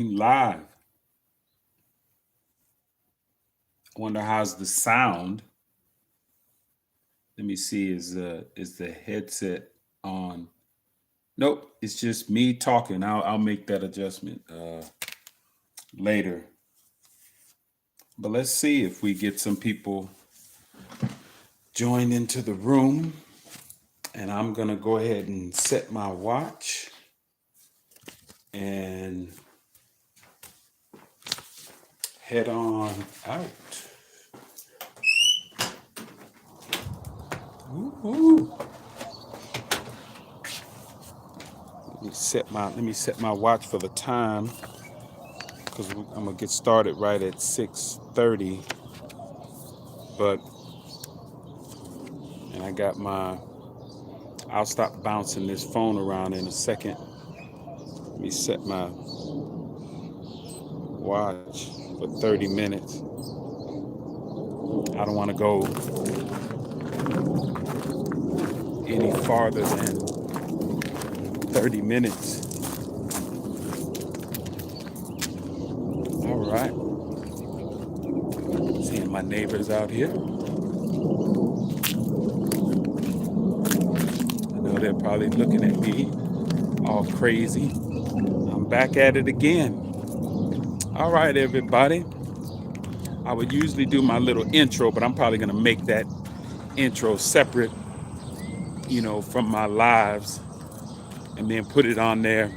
Live. Wonder how's the sound. Let me see. Is the headset on? Nope. It's just me talking. I'll make that adjustment later. But let's see if we get some people joined into the room. And I'm gonna go ahead and set my watch and head on out. Woo-hoo. Let me set my watch for the time because I'm gonna get started right at 6:30. But and I got my. I'll stop bouncing this phone around in a second. Let me set my watch for 30 minutes. I don't want to go any farther than 30 minutes. All right. Seeing my neighbors out here. I know they're probably looking at me all crazy. I'm back at it again. All right, everybody. I would usually do my little intro, but I'm probably going to make that intro separate, from my lives and then put it on there.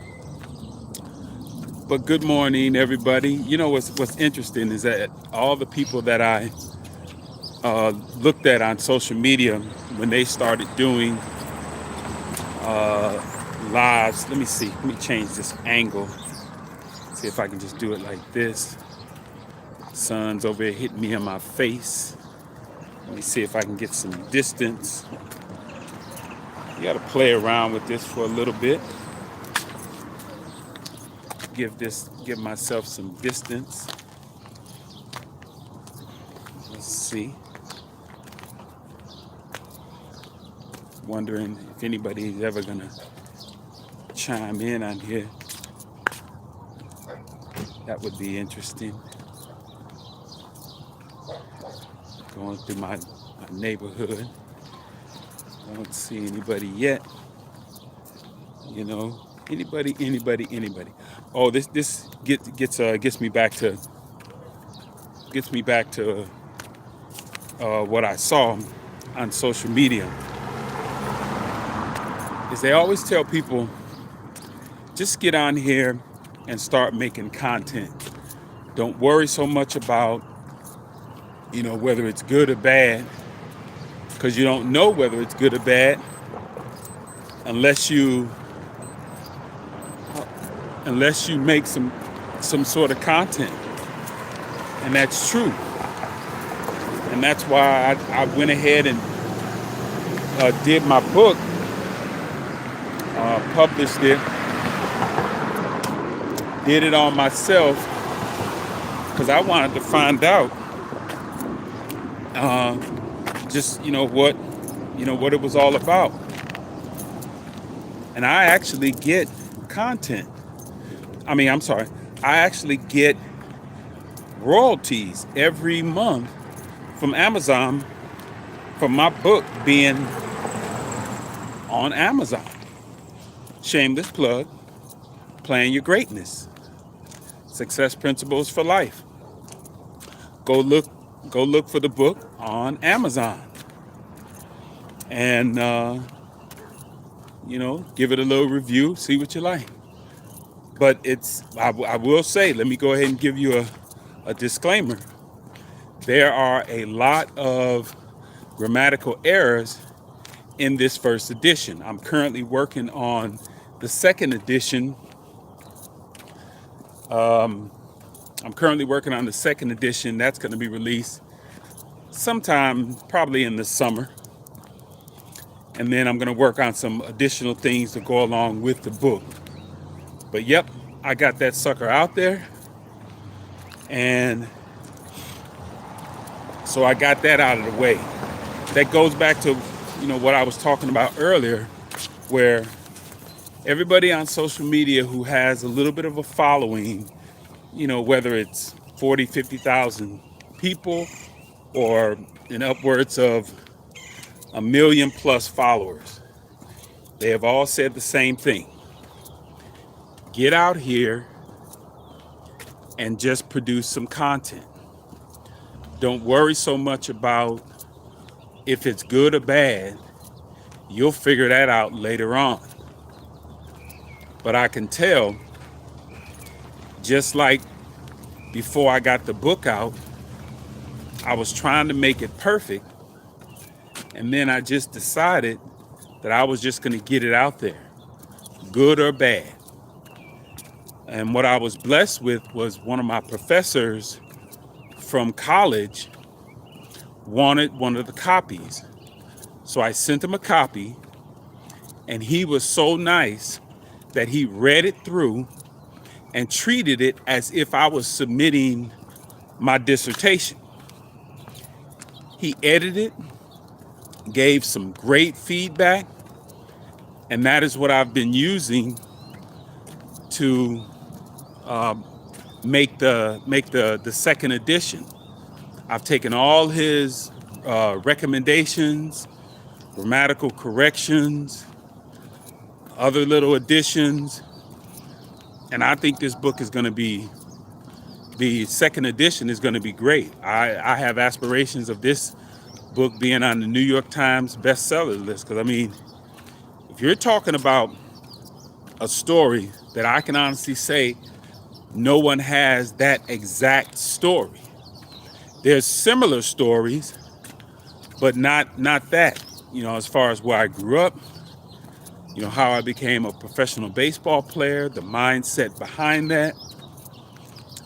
But good morning, everybody. You know what's interesting is that all the people that I looked at on social media when they started doing lives. Let me see. Let me change this angle. See if I can just do it like this. Sun's over here hitting me in my face. Let me see if I can get some distance. You got to play around with this for a little bit. Give myself some distance. Let's see. Wondering if anybody's ever gonna chime in on here. That would be interesting. Going through my neighborhood. I don't see anybody yet. Anybody. Oh, this gets me back to what I saw on social media. Is they always tell people, just get on here and start making content. Don't worry so much about, whether it's good or bad, because you don't know whether it's good or bad unless you make some sort of content. And that's true. And that's why I went ahead and did my book, published it, did it on myself, because I wanted to find out what it was all about. And I actually get content. I actually get royalties every month from Amazon for my book being on Amazon. Shameless plug, Playing Your Greatness. Success Principles for Life. Go look for the book on Amazon. And give it a little review, see what you like. But I will say, let me go ahead and give you a disclaimer. There are a lot of grammatical errors in this first edition. I'm currently working on the second edition. That's going to be released sometime probably in the summer. And then I'm going to work on some additional things to go along with the book. But yep, I got that sucker out there. And so I got that out of the way. That goes back to, what I was talking about earlier, where everybody on social media who has a little bit of a following whether it's 40, 50,000 people or in upwards of 1 million plus followers, they have all said the same thing. Get out here and just produce some content. Don't worry so much about if it's good or bad. You'll figure that out later on. But I can tell, just like before I got the book out, I was trying to make it perfect. And then I just decided that I was just going to get it out there, good or bad. And what I was blessed with was one of my professors from college wanted one of the copies. So I sent him a copy, and he was so nice that he read it through and treated it as if I was submitting my dissertation. He edited, gave some great feedback, and that is what I've been using to make the second edition. I've taken all his recommendations, grammatical corrections, other little additions, and I think this book is going to be, the second edition is going to be great. I have aspirations of this book being on the New York Times bestseller list, because I mean, if you're talking about a story that I can honestly say no one has that exact story. There's similar stories, but not that. As far as where I grew up, how I became a professional baseball player, the mindset behind that,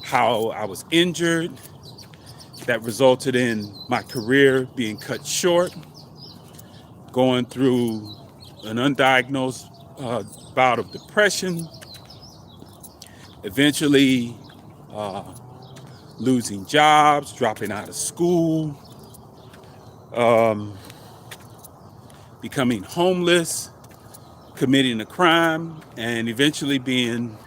how I was injured, that resulted in my career being cut short, going through an undiagnosed bout of depression, eventually losing jobs, dropping out of school, becoming homeless, committing a crime, and eventually being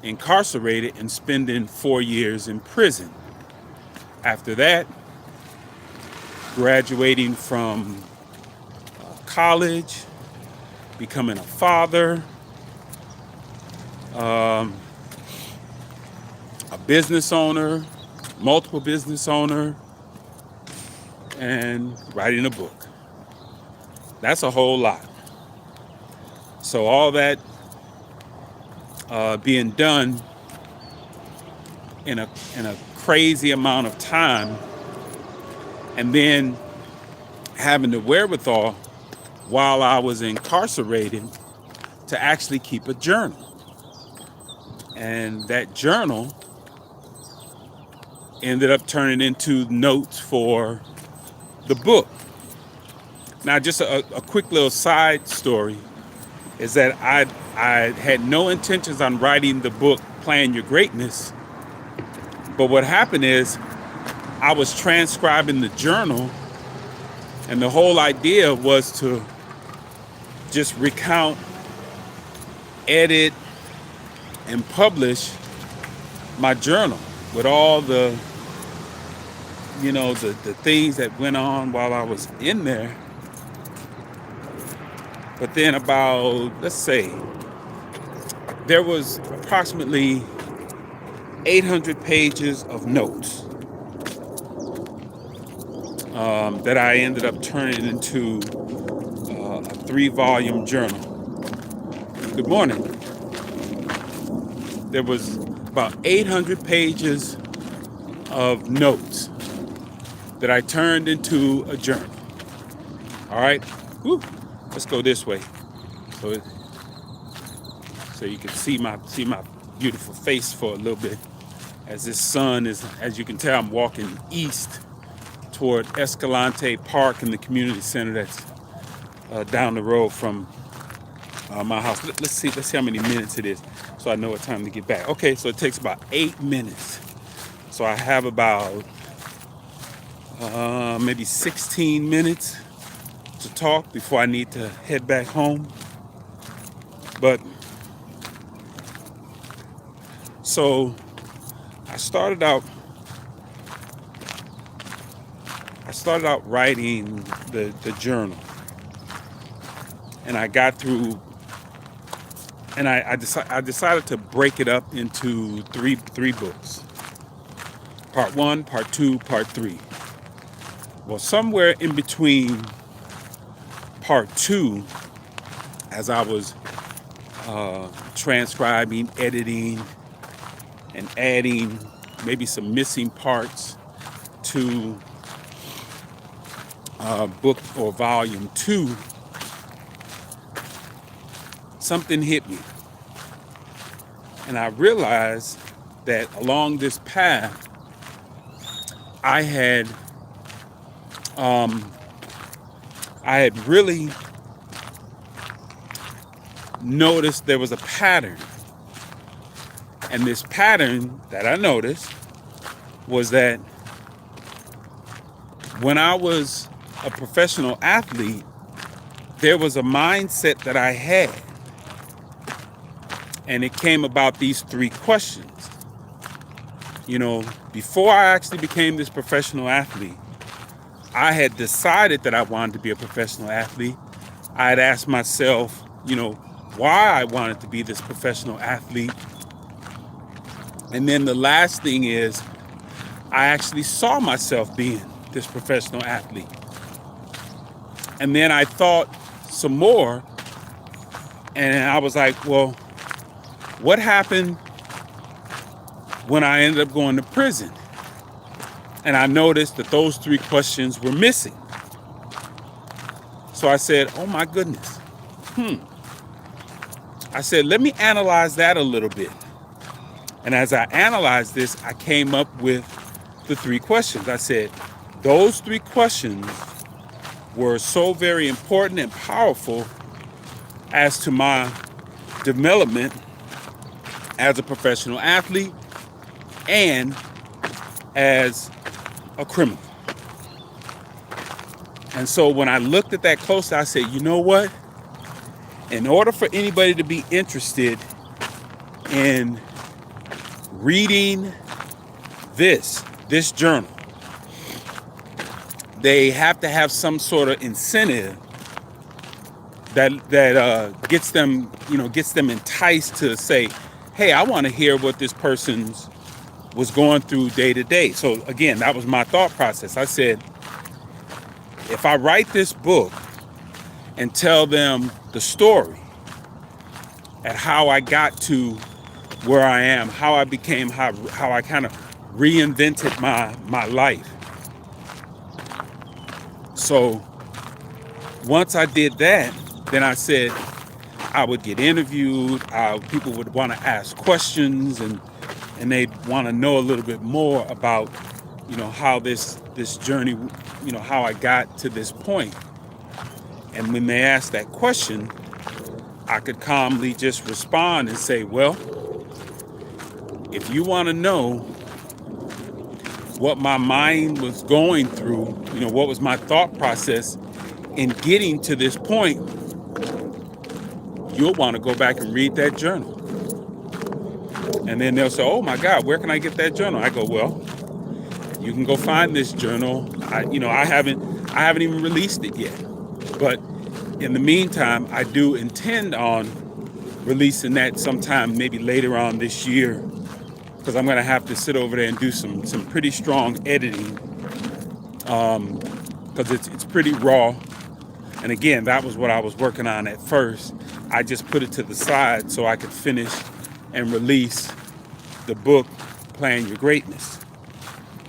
incarcerated and spending 4 years in prison. After that, graduating from college, becoming a father, a business owner, multiple business owner, and writing a book. That's a whole lot. So all that being done in a crazy amount of time, and then having the wherewithal while I was incarcerated to actually keep a journal. And that journal ended up turning into notes for the book. Now, just a quick little side story is that I had no intentions on writing the book Plan Your Greatness, but what happened is I was transcribing the journal, and the whole idea was to just recount, edit, and publish my journal with all the things that went on while I was in there. But then about, let's say, there was approximately 800 pages of notes that I ended up turning into a 3-volume journal. Good morning. There was about 800 pages of notes that I turned into a journal. All right. Woo. Let's go this way, so you can see my beautiful face for a little bit. As this sun is, as you can tell, I'm walking east toward Escalante Park in the community center that's down the road from my house. Let's see how many minutes it is, so I know what time to get back. Okay, so it takes about 8 minutes. So I have about maybe 16 minutes to talk before I need to head back home. But so started out writing the journal, and I got through, and I decided to break it up into three books. Part 1, part 2, part 3. Well, somewhere in between part 2, as I was transcribing, editing, and adding maybe some missing parts to book or volume 2, something hit me. And I realized that along this path, I had really noticed there was a pattern. And this pattern that I noticed was that when I was a professional athlete, there was a mindset that I had. And it came about these 3 questions. You know, before I actually became this professional athlete, I had decided that I wanted to be a professional athlete. I had asked myself, you know, why I wanted to be this professional athlete. And then the last thing is, I actually saw myself being this professional athlete. And then I thought some more, and I was like, well, what happened when I ended up going to prison? And I noticed that those 3 questions were missing. So I said, oh my goodness. I said, let me analyze that a little bit. And as I analyzed this, I came up with the 3 questions. I said, those 3 questions were so very important and powerful as to my development as a professional athlete and as a criminal. And so when I looked at that closely, I said, you know what? In order for anybody to be interested in reading this journal, they have to have some sort of incentive that gets them enticed to say, hey, I want to hear what this person was going through day to day. So again, that was my thought process. I said, if I write this book and tell them the story at how I got to where I am, how I became, how I kind of reinvented my life. So once I did that, then I said I would get interviewed. People would want to ask questions, and they'd want to know a little bit more about, you know, how this journey, you know, how I got to this point. And when they asked that question, I could calmly just respond and say, well, if you want to know what my mind was going through, you know, what was my thought process in getting to this point, you'll want to go back and read that journal. And then they'll say, oh my God, where can I get that journal? I go, well, you can go find this journal. I haven't even released it yet. But in the meantime, I do intend on releasing that sometime maybe later on this year, because I'm going to have to sit over there and do some pretty strong editing, because it's pretty raw. And again, that was what I was working on at first. I just put it to the side so I could finish and release the book, Plan Your Greatness.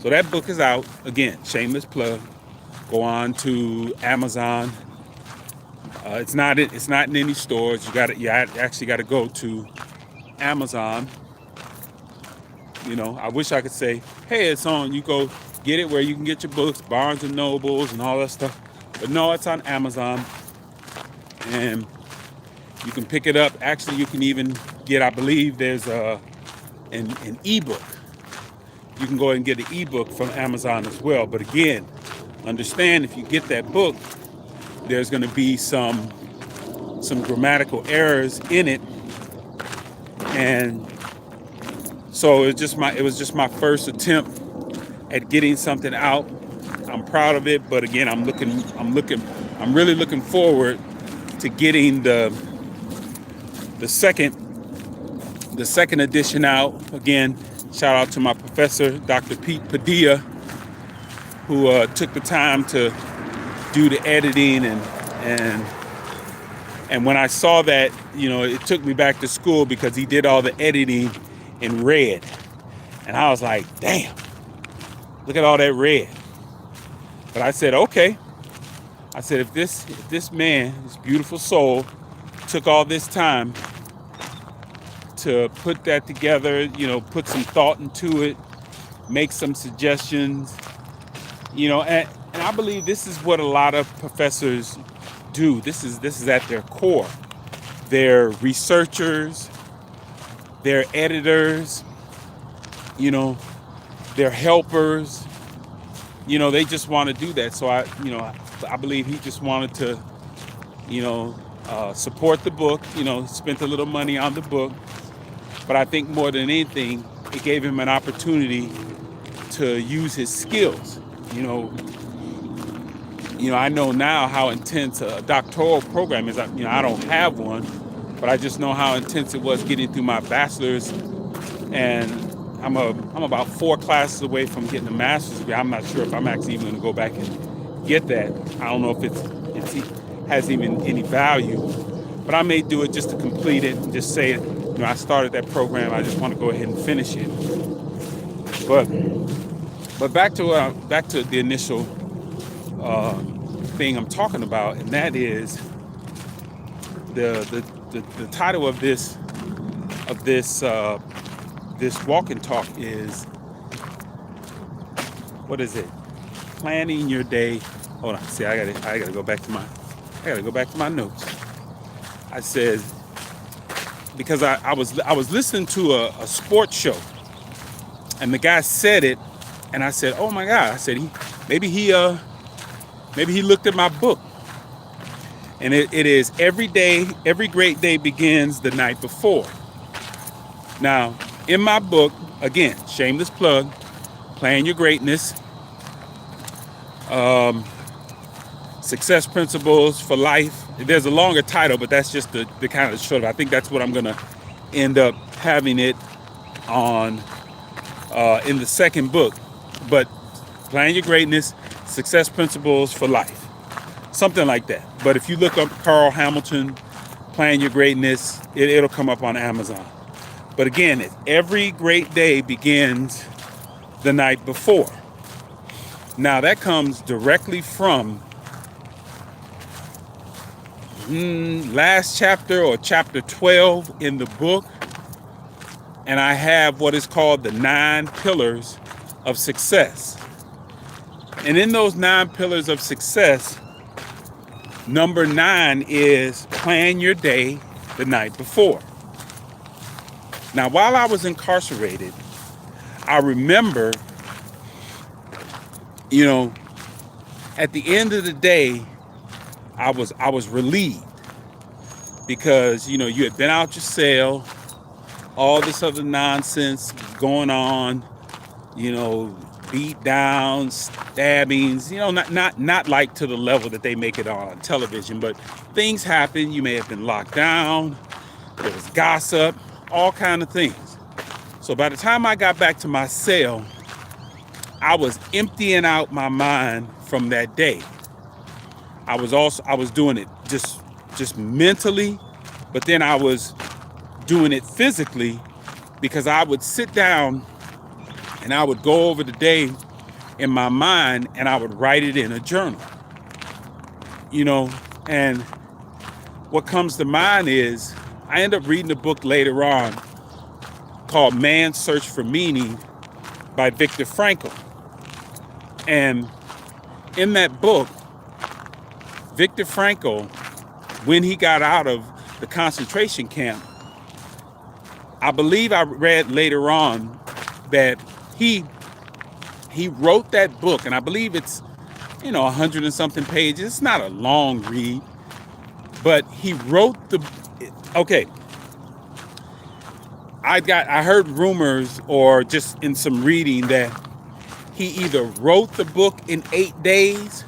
So that book is out. Again, shameless plug. Go on to Amazon. It's not in any stores. You actually got to go to Amazon. You know, I wish I could say, hey, it's on. You go get it where you can get your books, Barnes and Nobles and all that stuff. But no, it's on Amazon. And you can pick it up. Actually, you can even get, I believe there's an ebook. You can go and get an ebook from Amazon as well. But again, understand, if you get that book, there's going to be some grammatical errors in it, and So it was just my first attempt at getting something out. I'm proud of it, but again, I'm really looking forward to getting the second edition out. Again, shout out to my professor, Dr. Pete Padilla, who took the time to do the editing, and when I saw that, it took me back to school because he did all the editing in red, and I was like, damn, look at all that red. But I said, okay. I said, if this man, this beautiful soul, took all this time to put that together, put some thought into it, make some suggestions, and I believe this is what a lot of professors do. This is at their core. They're researchers, they're editors, they're helpers. They just want to do that. So I believe he just wanted to, support the book, spent a little money on the book. But I think more than anything, it gave him an opportunity to use his skills. I know now how intense a doctoral program is. I don't have one, but I just know how intense it was getting through my bachelor's, and I'm about 4 classes away from getting a master's degree. I'm not sure if I'm actually even going to go back and get that. I don't know if it has even any value, but I may do it just to complete it and just say, I started that program. I just want to go ahead and finish it. But back to the initial thing I'm talking about, and that is the title of this walk and talk is, what is it? Planning your day. Hold on. See, I gotta go back to my notes. I said, because I was listening to a sports show, and the guy said it, and I said, oh my God. I said, maybe he looked at my book. And it is every great day begins the night before. Now, in my book, again, shameless plug, Plan Your Greatness, Success Principles for Life. There's a longer title, but that's just the kind of short. I think that's what I'm going to end up having it on in the second book. But Plan Your Greatness, Success Principles for Life. Something like that. But if you look up Carl Hamilton, Plan Your Greatness, it'll come up on Amazon. But again, every great day begins the night before. Now that comes directly from last chapter, or chapter 12 in the book. And I have what is called the 9 pillars of success. And in those 9 pillars of success, number 9 is plan your day the night before. Now, while I was incarcerated, I remember, at the end of the day, I was relieved because, you had been out your cell, all this other nonsense going on, beat downs, stabbings, not like to the level that they make it on television, but things happen. You may have been locked down. There was gossip, all kind of things. So by the time I got back to my cell, I was emptying out my mind from that day. I was doing it just mentally, but then I was doing it physically, because I would sit down and I would go over the day in my mind and I would write it in a journal. And what comes to mind is I end up reading a book later on called Man's Search for Meaning by Viktor Frankl. And in that book, Viktor Frankl, when he got out of the concentration camp, I believe I read later on that he wrote that book, and I believe it's 100 and something pages. It's not a long read, but he wrote I heard rumors or just in some reading that he either wrote the book in 8 days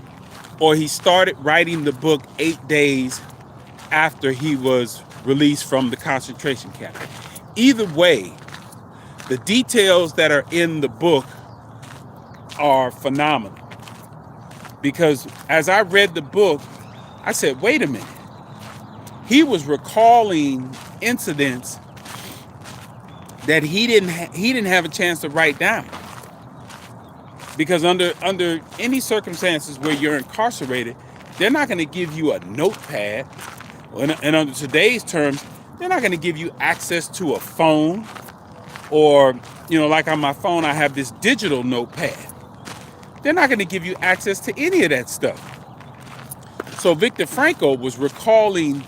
or he started writing the book 8 days after he was released from the concentration camp. Either way, the details that are in the book are phenomenal. Because as I read the book, I said, wait a minute. He was recalling incidents that he didn't have a chance to write down. Because under any circumstances where you're incarcerated, they're not going to give you a notepad. And under today's terms, they're not going to give you access to a phone or, like on my phone, I have this digital notepad. They're not going to give you access to any of that stuff. So Viktor Frankl was recalling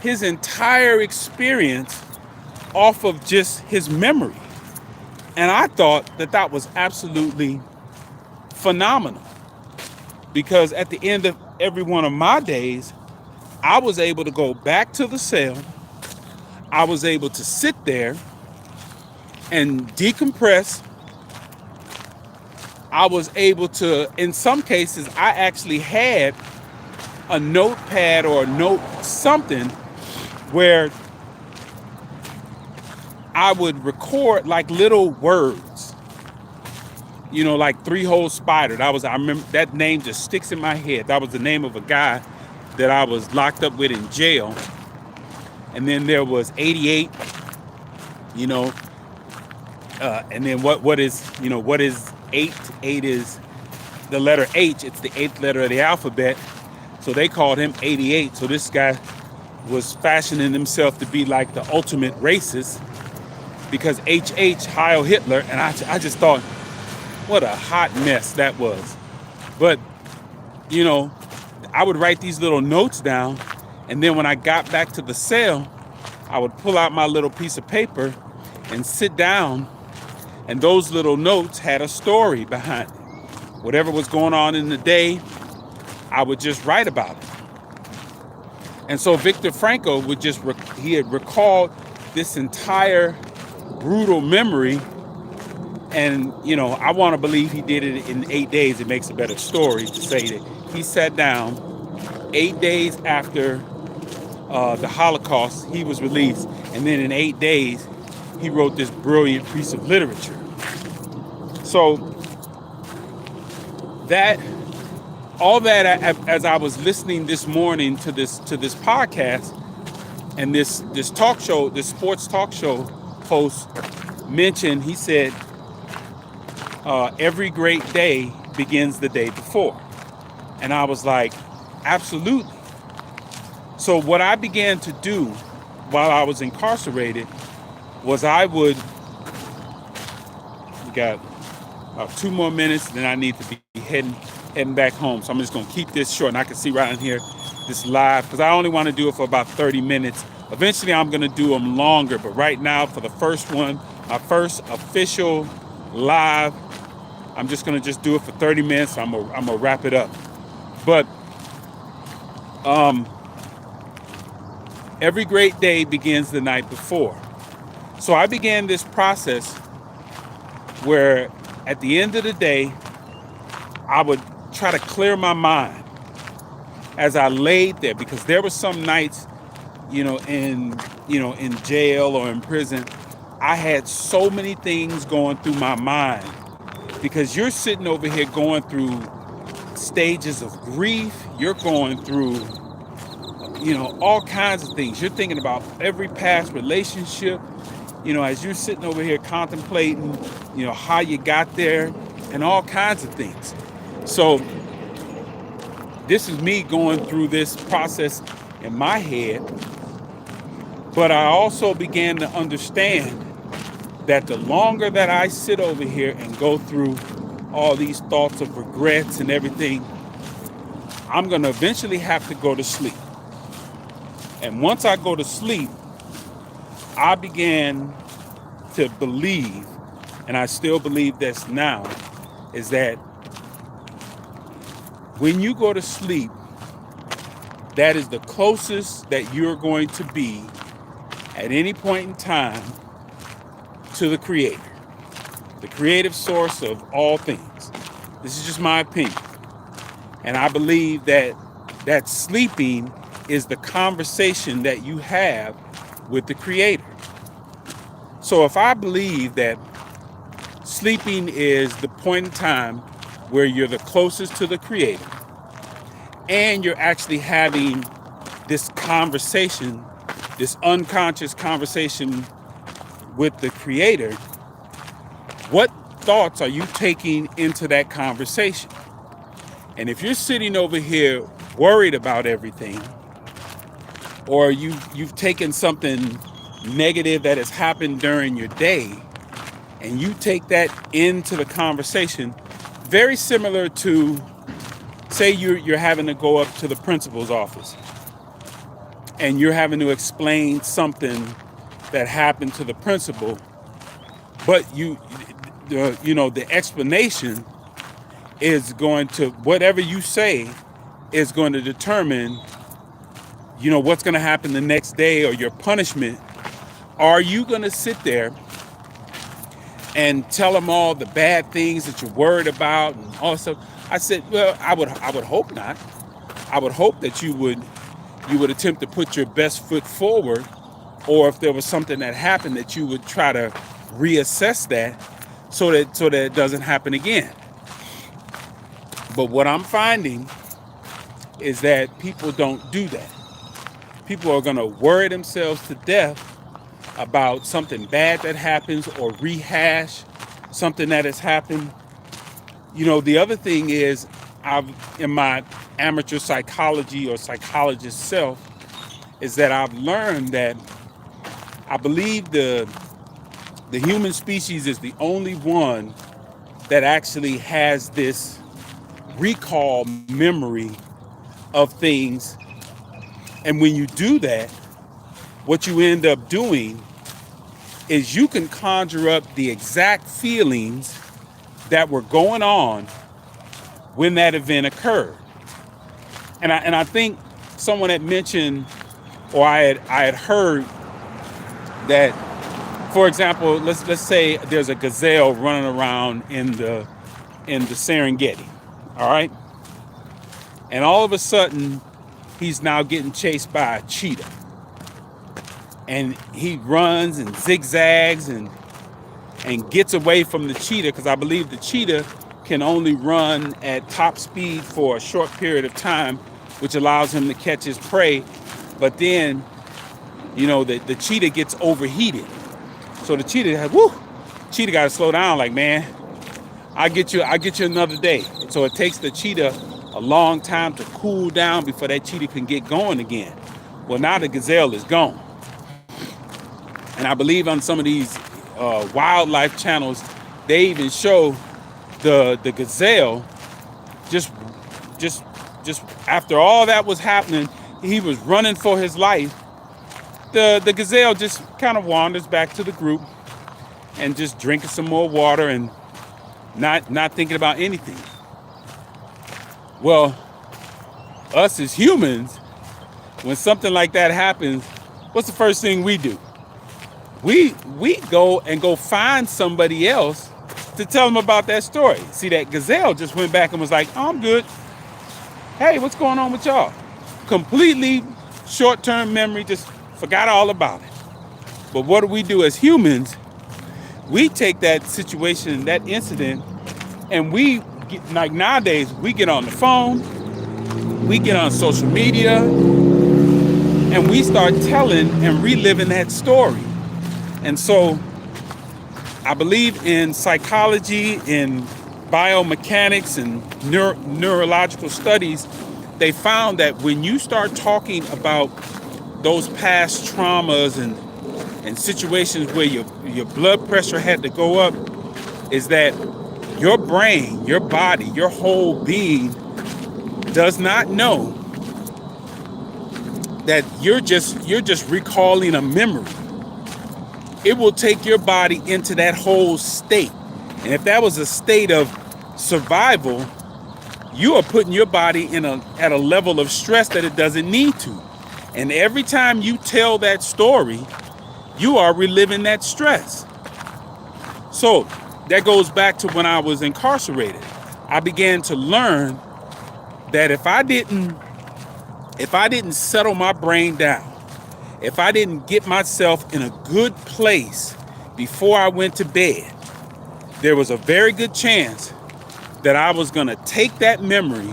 his entire experience off of just his memory. And I thought that was absolutely phenomenal, because at the end of every one of my days, I was able to go back to the cell. I was able to sit there and decompress. I was able to, in some cases, I actually had a notepad or a note, something where I would record like little words, like Three-Hole Spider. I remember that name just sticks in my head. That was the name of a guy that I was locked up with in jail. And then there was 88, and then what is 8? 8 is the letter H. It's the 8th letter of the alphabet. So they called him 88. So this guy was fashioning himself to be like the ultimate racist, because HH, Heil Hitler. And I just thought, what a hot mess that was. But, I would write these little notes down. And then when I got back to the cell, I would pull out my little piece of paper and sit down. And those little notes had a story behind it. Whatever was going on in the day, I would just write about it. And so Viktor Frankl would he had recalled this entire brutal memory. And, I want to believe he did it in 8 days. It makes a better story to say that he sat down 8 days after the Holocaust, he was released. And then in 8 days, he wrote this brilliant piece of literature. So all that, as I was listening this morning to this podcast, and this talk show, this sports talk show host mentioned, he said, every great day begins the day before. And I was like, absolutely. So what I began to do while I was incarcerated was we got about 2 more minutes, then I need to be heading back home. So I'm just going to keep this short. And I can see right in here, this live, because I only want to do it for about 30 minutes. Eventually, I'm going to do them longer. But right now, for the first one, my first official live, I'm just going to do it for 30 minutes. I'm going to wrap it up. But every great day begins the night before. So I began this process where at the end of the day, I would try to clear my mind as I laid there, because there were some nights, in jail or in prison, I had so many things going through my mind, because you're sitting over here going through stages of grief. You're going through, all kinds of things. You're thinking about every past relationship, as you're sitting over here contemplating, how you got there and all kinds of things. So this is me going through this process in my head. But I also began to understand that the longer that I sit over here and go through all these thoughts of regrets and everything, I'm going to eventually have to go to sleep. And once I go to sleep, I began to believe, and I still believe this now, is that when you go to sleep, that is the closest that you're going to be at any point in time to the Creator, the creative source of all things. This is just my opinion. And I believe that sleeping is the conversation that you have with the Creator. So if I believe that sleeping is the point in time where you're the closest to the Creator, and you're actually having this conversation, this unconscious conversation with the Creator, what thoughts are you taking into that conversation? And if you're sitting over here worried about everything, or you've taken something negative that has happened during your day, and you take that into the conversation, very similar to, say you're having to go up to the principal's office, and you're having to explain something that happened to the principal, but the explanation is going to, whatever you say is going to determine, what's going to happen the next day or your punishment. Are you going to sit there and tell them all the bad things that you're worried about and all that stuff? I said, well, I would hope not. I would hope that you would attempt to put your best foot forward, or if there was something that happened, that you would try to reassess that so that it doesn't happen again. But what I'm finding is that people don't do that. People are going to worry themselves to death about something bad that happens, or rehash something that has happened. The other thing is, in my amateur psychology or psychologist self, is that I've learned that I believe the human species is the only one that actually has this recall memory of things. And when you do that, what you end up doing is you can conjure up the exact feelings that were going on when that event occurred. And I think someone had mentioned, or I had heard that, for example, let's say there's a gazelle running around in the Serengeti, all right? And all of a sudden, he's now getting chased by a cheetah. And he runs and zigzags and gets away from the cheetah, because I believe the cheetah can only run at top speed for a short period of time, which allows him to catch his prey. But then, the cheetah gets overheated. So the cheetah got to slow down, like, man, I'll get you another day. So it takes the cheetah a long time to cool down before that cheetah can get going again. Well, now the gazelle is gone. And I believe on some of these wildlife channels, they even show the gazelle just after all that was happening, he was running for his life. The gazelle just kind of wanders back to the group and just drinking some more water and not thinking about anything. Well, us as humans, when something like that happens, what's the first thing we do? We go find somebody else to tell them about that story. See, that gazelle just went back and was like, oh, I'm good. Hey, what's going on with y'all? Completely short-term memory, just forgot all about it. But what do we do as humans? We take that situation, that incident, and we get, like nowadays, we get on the phone, we get on social media, and we start telling and reliving that story. And so I believe in psychology, in biomechanics and neurological studies. They found that when you start talking about those past traumas and situations where your blood pressure had to go up, is that your brain, your body, your whole being does not know that you're just recalling a memory. It will take your body into that whole state. And if that was a state of survival, you are putting your body at a level of stress that it doesn't need to. And every time you tell that story, you are reliving that stress. So that goes back to when I was incarcerated. I began to learn that if I didn't settle my brain down, if I didn't get myself in a good place before I went to bed, there was a very good chance that I was going to take that memory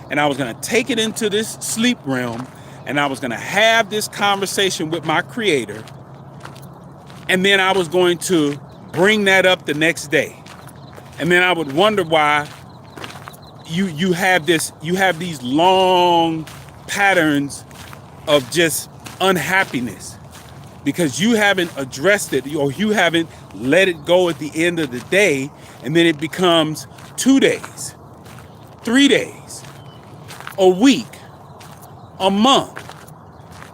and I was going to take it into this sleep realm, and I was going to have this conversation with my creator, and then I was going to bring that up the next day. And then I would wonder why you have these long patterns of just unhappiness, because you haven't addressed it, or you haven't let it go at the end of the day, and then it becomes 2 days, 3 days, a week, a month,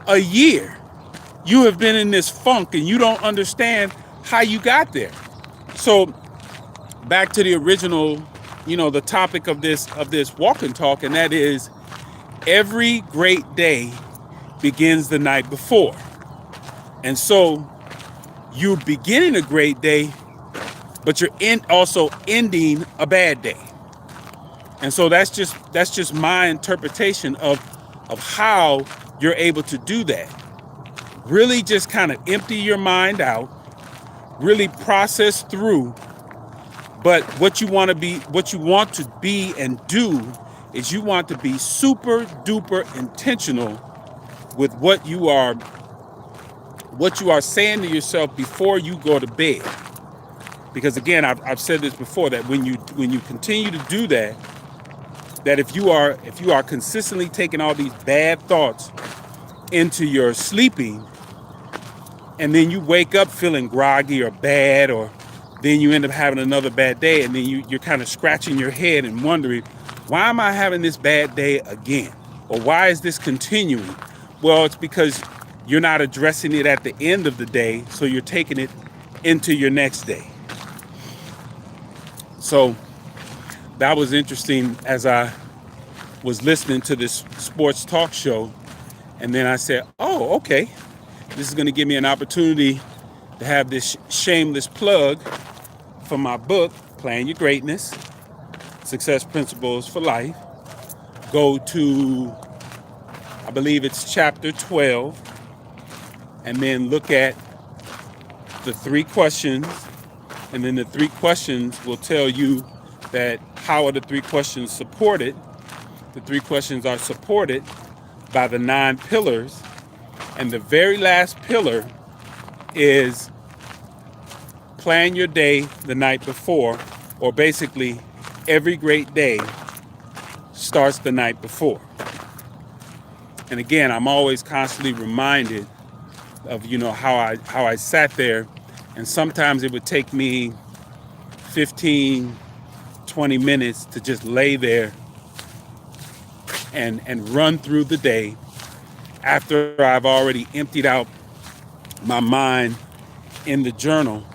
a year. You have been in this funk and you don't understand how you got there. So back to the original, the topic of this walk and talk, and that is every great day begins the night before. And so you're beginning a great day, but you're also ending a bad day. And so that's just my interpretation of how you're able to do that. Really just kind of empty your mind out, really process through. But what you want to be and do is you want to be super duper intentional with what you are saying to yourself before you go to bed. Because again, I've said this before, that when you continue to do that if you are consistently taking all these bad thoughts into your sleeping, and then you wake up feeling groggy or bad, or then you end up having another bad day, and then you're kind of scratching your head and wondering, why am I having this bad day again? Or why is this continuing? Well, it's because you're not addressing it at the end of the day, so you're taking it into your next day. So that was interesting as I was listening to this sports talk show. And then I said, oh, okay, this is going to give me an opportunity to have this shameless plug for my book, Plan Your Greatness, Success Principles for Life. Go to, I believe it's chapter 12, and then look at the 3 questions. And then the 3 questions will tell you that how are the 3 questions supported. The 3 questions are supported by the 9 pillars. And the very last pillar is plan your day the night before, or basically every great day starts the night before. And again, I'm always constantly reminded of, how I sat there, and sometimes it would take me 15, 20 minutes to just lay there and run through the day after I've already emptied out my mind in the journal.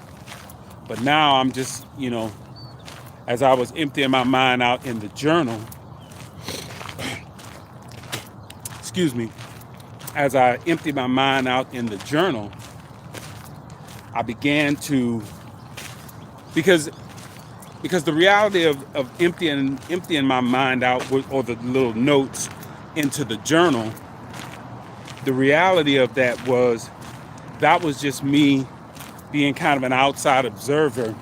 But now I'm just, as I was emptying my mind out in the journal, as I emptied my mind out in the journal, I began to, because the reality of emptying my mind out, or the little notes into the journal, the reality of that was just me being kind of an outside observer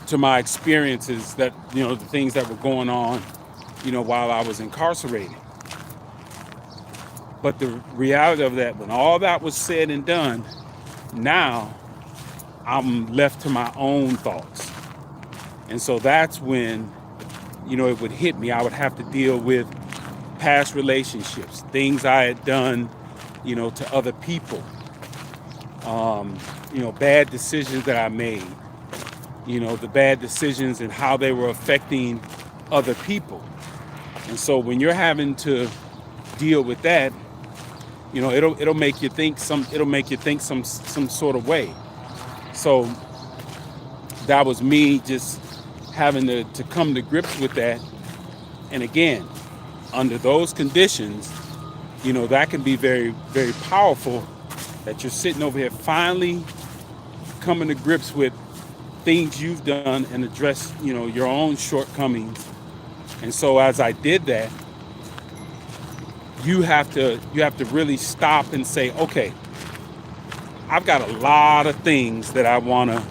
to my experiences, that, the things that were going on, while I was incarcerated. But the reality of that, when all that was said and done, now I'm left to my own thoughts. And so that's when, it would hit me. I would have to deal with past relationships, things I had done, to other people, bad decisions that I made, the bad decisions and how they were affecting other people. And so when you're having to deal with that, it'll make you think some sort of way. So that was me just having to come to grips with that. And again, under those conditions, that can be very, very powerful, that you're sitting over here finally coming to grips with things you've done and address, your own shortcomings. And so as I did that, you have to really stop and say, okay, I've got a lot of things that I want to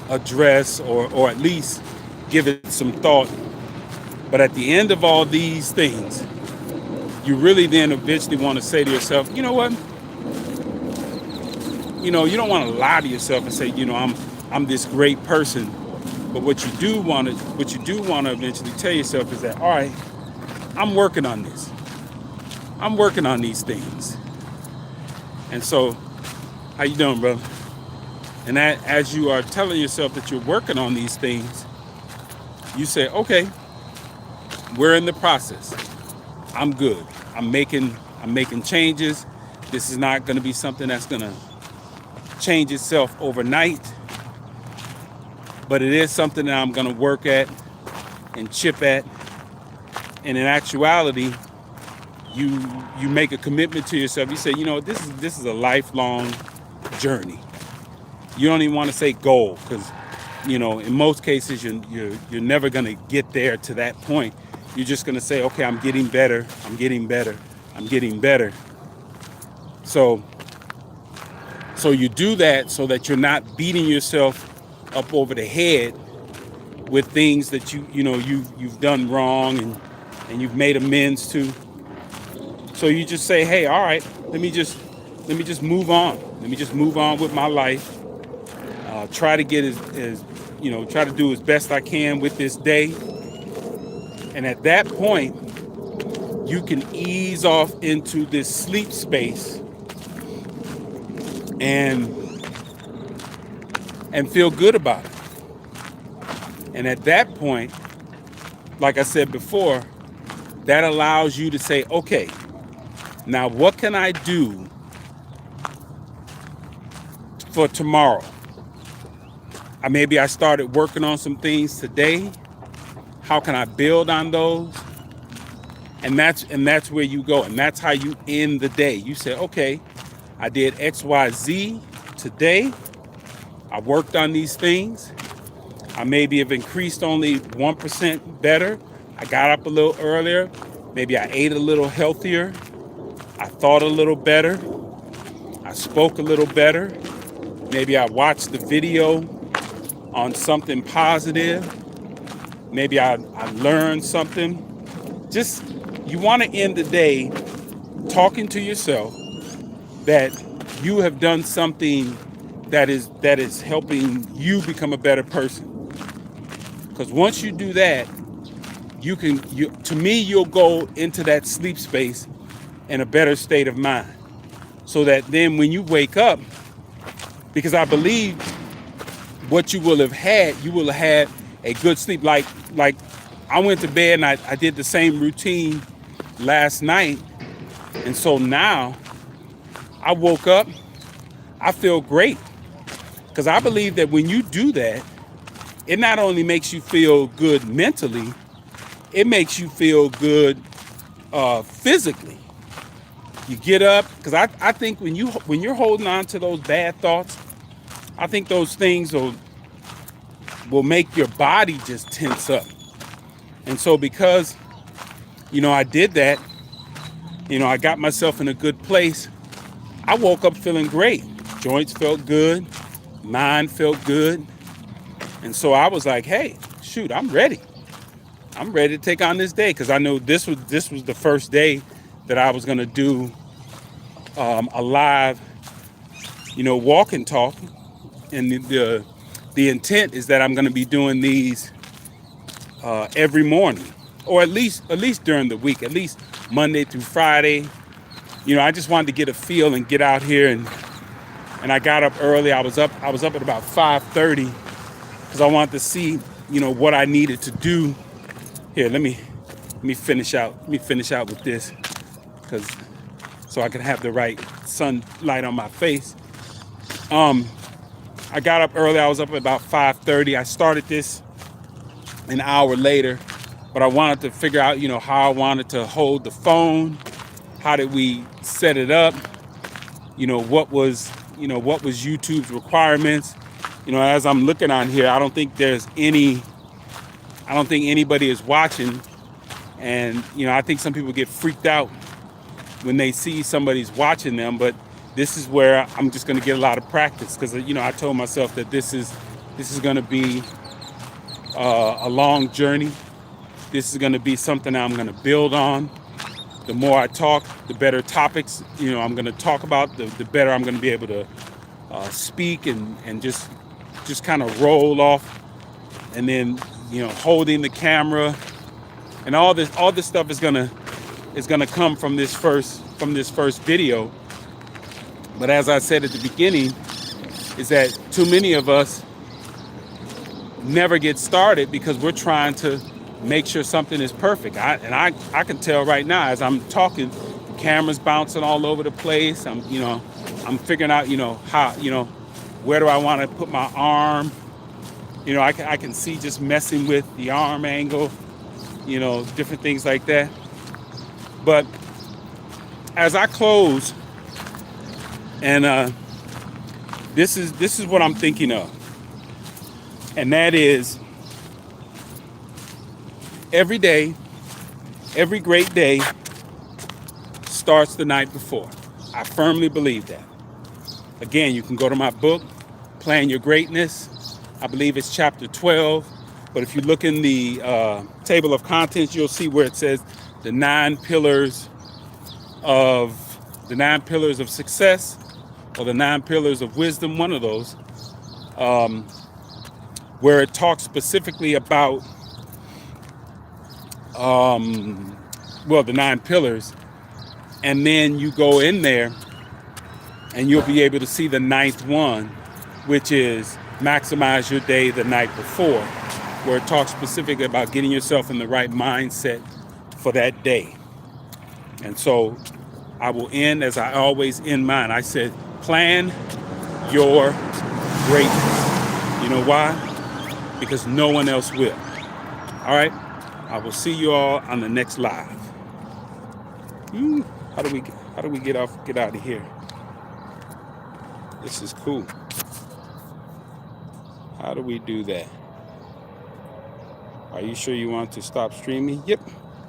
address, or at least give it some thought. But at the end of all these things, you really then eventually want to say to yourself, you know what? You don't want to lie to yourself and say, I'm this great person. But what you do want to eventually tell yourself is that, all right, I'm working on this. I'm working on these things. And so, how you doing, brother? And that, as you are telling yourself that you're working on these things, you say, okay, we're in the process. I'm good. I'm making changes. This is not going to be something that's going to change itself overnight, but it is something that I'm going to work at and chip at. And in actuality, you make a commitment to yourself. You say, this is a lifelong journey. You don't even want to say goal, because in most cases you're never going to get there to that point. You're just going to say, okay, I'm getting better. I'm getting better. I'm getting better. So you do that so that you're not beating yourself up over the head with things that you've done wrong and you've made amends to. So you just say, hey, all right, let me just move on. Let me just move on with my life. Try to get try to do as best I can with this day. And at that point, you can ease off into this sleep space and feel good about it. And at that point, like I said before, that allows you to say, okay, now what can I do for tomorrow? Maybe I started working on some things today. How can I build on those? And that's where you go. And that's how you end the day. You say, okay, I did X, Y, Z today. I worked on these things. I maybe have increased only 1% better. I got up a little earlier. Maybe I ate a little healthier. I thought a little better. I spoke a little better. Maybe I watched the video on something positive. Maybe I learned something. Just, you want to end the day talking to yourself that you have done something that is helping you become a better person. Because once you do that, you'll go into that sleep space in a better state of mind. So that then when you wake up, because I believe what you will have had a good sleep. Like I went to bed and I did the same routine last night. And so now I woke up, I feel great. Because I believe that when you do that, it not only makes you feel good mentally, it makes you feel good physically. You get up, because I think when you're holding on to those bad thoughts, I think those things will make your body just tense up. And so because, I did that, I got myself in a good place, I woke up feeling great. Joints felt good, mind felt good. And so I was like, hey, shoot, I'm ready. I'm ready to take on this day, because I know this was the first day that I was going to do a live, walk and talk. And the intent is that I'm going to be doing these every morning, or at least during the week, at least Monday through Friday. I just wanted to get a feel and get out here, and I got up early. I was up at about 5:30 because I wanted to see, what I needed to do. Here, let me finish out. Let me finish out with this, so I can have the right sunlight on my face. I got up early. I was up at about 5:30. I started this an hour later, but I wanted to figure out, how I wanted to hold the phone. How did we set it up? What was YouTube's requirements? You know, as I'm looking on here, I don't think anybody is watching. And, you know, I think some people get freaked out when they see somebody's watching them, but this is where I'm just going to get a lot of practice, because, you know, I told myself that this is going to be a long journey. This is going to be something I'm going to build on. The more I talk, the better topics, you know, I'm going to talk about, the better I'm going to be able to speak and just kind of roll off. And then, you know, holding the camera and all this stuff is gonna come from this first video. But as I said at the beginning, is that too many of us never get started because we're trying to make sure something is perfect. I can tell right now as I'm talking, the camera's bouncing all over the place. I'm figuring out, you know, how, you know, where do I want to put my arm. You know, I can see just messing with the arm angle, you know, different things like that. But as I close, and this is what I'm thinking of, and that is every day, every great day starts the night before. I firmly believe that. Again, you can go to my book, Plan Your Greatness. I believe it's chapter 12. But if you look in the table of contents, you'll see where it says the 9 pillars of success, or the 9 pillars of wisdom, one of those, where it talks specifically about the 9 pillars. And then you go in there and you'll be able to see the 9th one, which is maximize your day the night before, where it talks specifically about getting yourself in the right mindset for that day. And so I will end as I always end mine. I said, plan your greatness. You know why? Because no one else will. All right. I will see you all on the next live. How do we get out of here? This is cool. How do we do that? Are you sure you want to stop streaming? Yep.